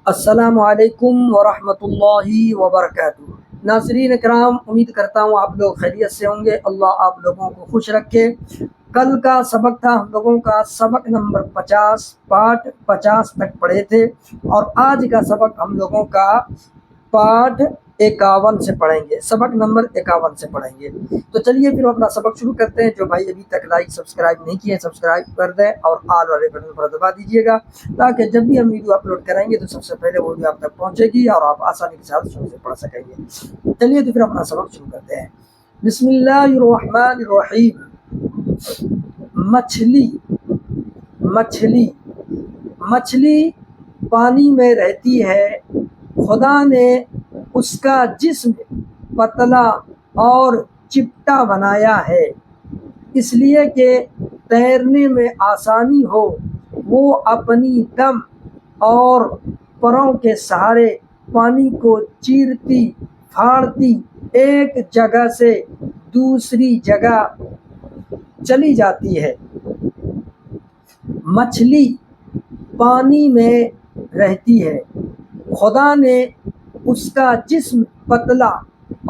السلام علیکم ورحمۃ اللہ وبرکاتہ۔ ناظرین اکرام، امید کرتا ہوں آپ لوگ خیریت سے ہوں گے۔ اللہ آپ لوگوں کو خوش رکھے۔ کل کا سبق تھا ہم لوگوں کا سبق نمبر 50، پارٹ 50 تک پڑھے تھے، اور آج کا سبق ہم لوگوں کا پارٹ 51 سے پڑھیں گے، سبق نمبر 51 سے پڑھیں گے۔ تو چلیے پھر اپنا سبق شروع کرتے ہیں۔ جو بھائی ابھی تک لائک سبسکرائب نہیں کیے سبسکرائب کر دیں اور آل والے بٹن پر دبا دیجیے گا، تاکہ جب بھی ہم ویڈیو اپلوڈ کریں گے تو سب سے پہلے وہ ویڈیو آپ تک پہنچے گی اور آپ آسانی کے ساتھ شروع سے پڑھ سکیں گے۔ چلیے تو پھر اپنا سبق شروع کرتے ہیں۔ بسم اللہ الرحمن الرحیم۔ مچھلی پانی میں رہتی ہے۔ خدا نے اس کا جسم پتلا اور چپٹا بنایا ہے، اس لیے کہ تیرنے میں آسانی ہو۔ وہ اپنی دم اور پروں کے سہارے پانی کو چیرتی پھاڑتی ایک جگہ سے دوسری جگہ چلی جاتی ہے۔ مچھلی پانی میں رہتی ہے۔ خدا نے اس کا جسم پتلا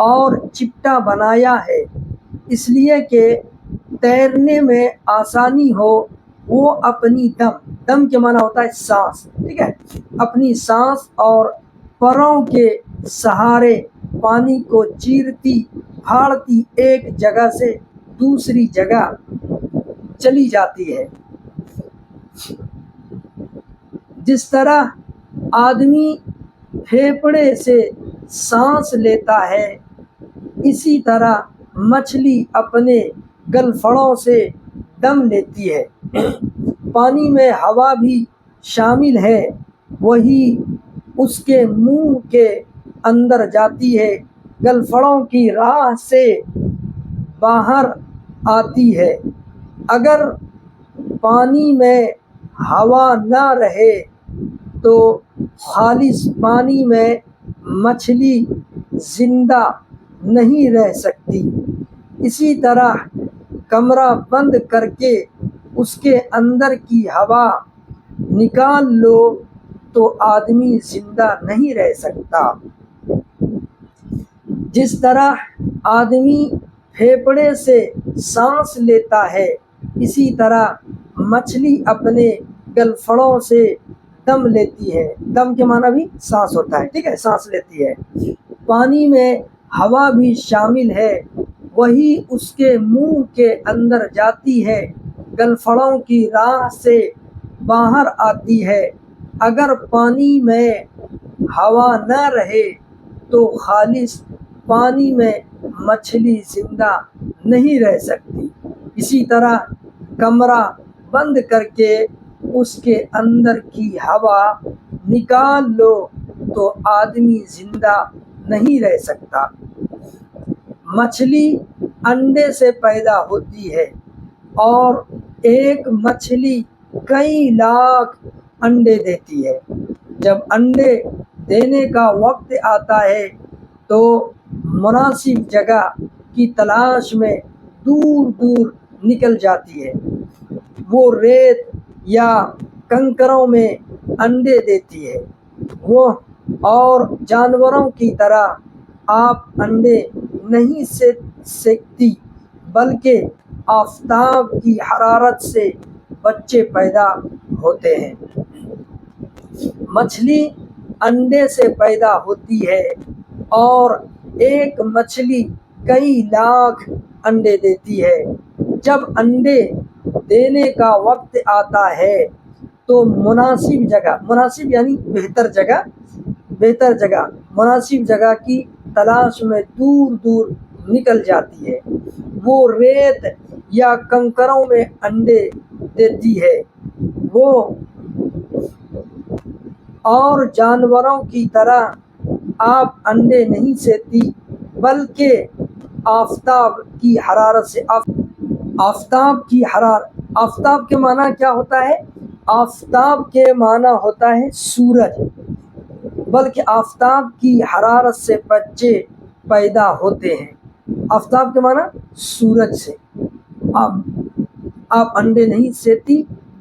اور چپٹا بنایا ہے، اس لیے کہ تیرنے میں آسانی ہو۔ وہ اپنی دم کے معنی ہوتا ہے سانس، ٹھیک ہے، اپنی سانس اور پروں کے سہارے پانی کو چیرتی پھاڑتی ایک جگہ سے دوسری جگہ چلی جاتی ہے۔ جس طرح آدمی پھیپھڑے سے سانس لیتا ہے، اسی طرح مچھلی اپنے گلفڑوں سے دم لیتی ہے۔ پانی میں ہوا بھی شامل ہے، وہی اس کے منہ کے اندر جاتی ہے، گلفڑوں کی راہ سے باہر آتی ہے۔ اگر پانی میں ہوا نہ رہے تو خالص پانی میں مچھلی زندہ نہیں رہ سکتی۔ اسی طرح کمرہ بند کر کے اس کے اندر کی ہوا نکال لو تو آدمی زندہ نہیں رہ سکتا۔ جس طرح آدمی پھیپھڑے سے سانس لیتا ہے، اسی طرح مچھلی اپنے گلفڑوں سے دم لیتی ہے۔ دم کے معنی بھی سانس ہوتا ہے، ٹھیک ہے، سانس لیتی ہے۔ پانی میں ہوا بھی شامل ہے، وہی اس کے منہ کے اندر جاتی ہے، گلفڑوں کی راہ سے باہر آتی ہے۔ اگر پانی میں ہوا نہ رہے تو خالص پانی میں مچھلی زندہ نہیں رہ سکتی۔ اسی طرح کمرہ بند کر کے اس کے اندر کی ہوا نکال لو تو آدمی زندہ نہیں رہ سکتا۔ مچھلی انڈے سے پیدا ہوتی ہے، اور ایک مچھلی کئی لاکھ انڈے دیتی ہے۔ جب انڈے دینے کا وقت آتا ہے تو مناسب جگہ کی تلاش میں دور دور نکل جاتی ہے۔ وہ ریت یا کنکروں میں انڈے دیتی ہے۔ وہ اور جانوروں کی طرح آپ انڈے نہیں سیکتی، بلکہ آفتاب کی حرارت سے بچے پیدا ہوتے ہیں۔ مچھلی انڈے سے پیدا ہوتی ہے، اور ایک مچھلی کئی لاکھ انڈے دیتی ہے۔ جب انڈے دینے کا وقت آتا ہے تو مناسب جگہ، مناسب یعنی بہتر جگہ مناسب جگہ کی تلاش میں دور دور نکل جاتی ہے۔ وہ ریت یا کنکروں میں انڈے دیتی ہے۔ وہ اور جانوروں کی طرح آپ انڈے نہیں سیکتی، بلکہ آفتاب کی حرارت سے آفتاب کے معنی کیا ہوتا ہے؟ آفتاب کے معنی ہوتا ہے سورج، بلکہ آفتاب کی حرارت سے بچے پیدا ہوتے ہیں۔ آفتاب کے معنی سورج سے۔ آپ انڈے نہیں سیتی،